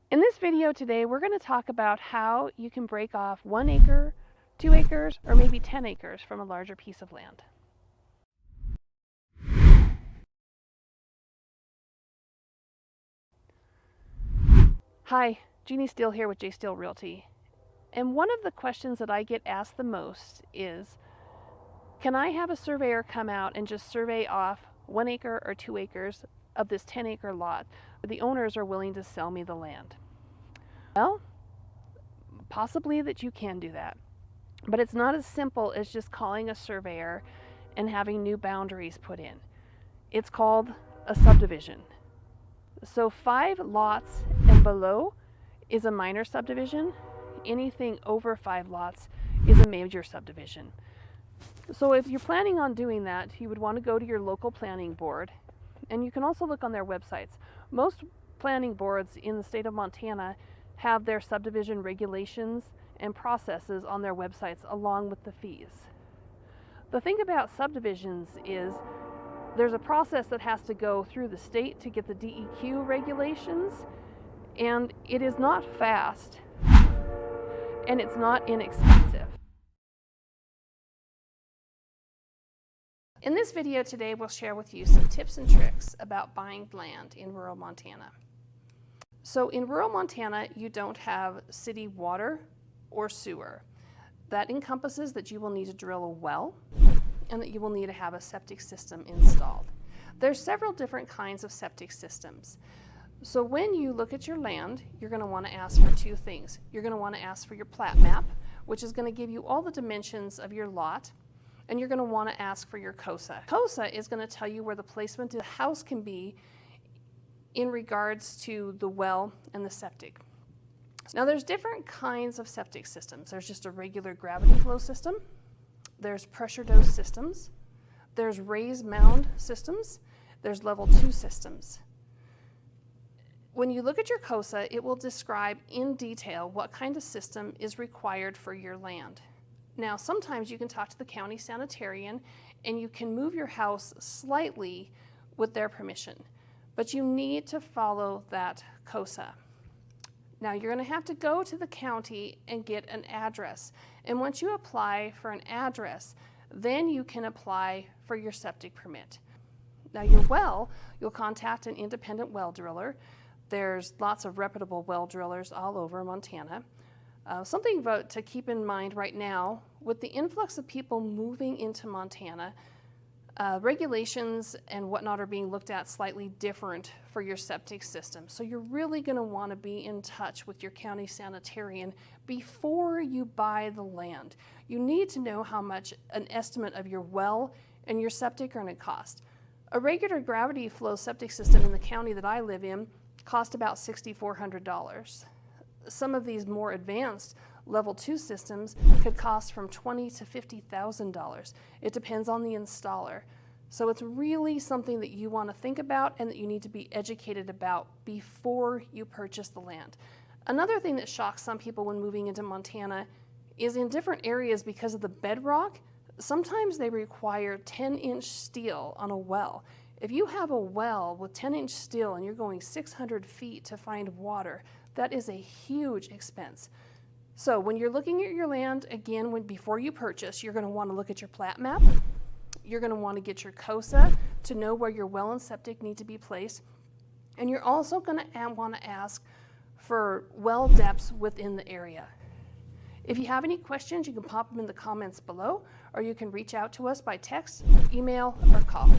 In this video today, we're going to talk about how you can break off 1 acre, 2 acres, or maybe 10 acres from a larger piece of land. Hi, Jeannie Steele here with Steele Realty. And one of the questions that I get asked the most is, can I have a surveyor come out and just survey off 1 acre or 2 acres of this 10-acre lot where the owners are willing to sell me the land? Well, possibly that you can do that. But it's not as simple as just calling a surveyor and having new boundaries put in. It's called a subdivision. So 5 lots and below is a minor subdivision. Anything over 5 lots is a major subdivision. So if you're planning on doing that, you would want to go to your local planning board, and you can also look on their websites. Most planning boards in the state of Montana have their subdivision regulations and processes on their websites along with the fees. The thing about subdivisions is there's a process that has to go through the state to get the DEQ regulations, and it is not fast and it's not inexpensive. In this video today, we'll share with you some tips and tricks about buying land in rural Montana. So in rural Montana, you don't have city water or sewer. That encompasses that you will need to drill a well and that you will need to have a septic system installed. There's several different kinds of septic systems. So when you look at your land, you're going to want to ask for 2 things. You're going to want to ask for your plat map, which is going to give you all the dimensions of your lot, and you're going to want to ask for your COSA. COSA is going to tell you where the placement of the house can be in regards to the well and the septic. Now there's different kinds of septic systems. There's just a regular gravity flow system. There's pressure dose systems. There's raised mound systems. There's level 2 systems. When you look at your COSA, it will describe in detail what kind of system is required for your land. Now sometimes you can talk to the county sanitarian and you can move your house slightly with their permission, but you need to follow that COSA. Now you're going to have to go to the county and get an address. And once you apply for an address, then you can apply for your septic permit. Now your well, you'll contact an independent well driller. There's lots of reputable well drillers all over Montana. Something to keep in mind right now, with the influx of people moving into Montana, regulations and whatnot are being looked at slightly different for your septic system. So you're really going to want to be in touch with your county sanitarian before you buy the land. You need to know how much an estimate of your well and your septic are going to cost. A regular gravity flow septic system in the county that I live in cost about $6,400. Some of these more advanced level 2 systems could cost from $20,000 to $50,000. It depends on the installer. So it's really something that you want to think about and that you need to be educated about before you purchase the land. Another thing that shocks some people when moving into Montana is in different areas, because of the bedrock, sometimes they require 10-inch steel on a well. If you have a well with 10-inch steel and you're going 600 feet to find water, that is a huge expense. So when you're looking at your land, again, before you purchase, you're going to want to look at your plat map. You're going to want to get your COSA to know where your well and septic need to be placed. And you're also going to want to ask for well depths within the area. If you have any questions, you can pop them in the comments below, or you can reach out to us by text, email, or call.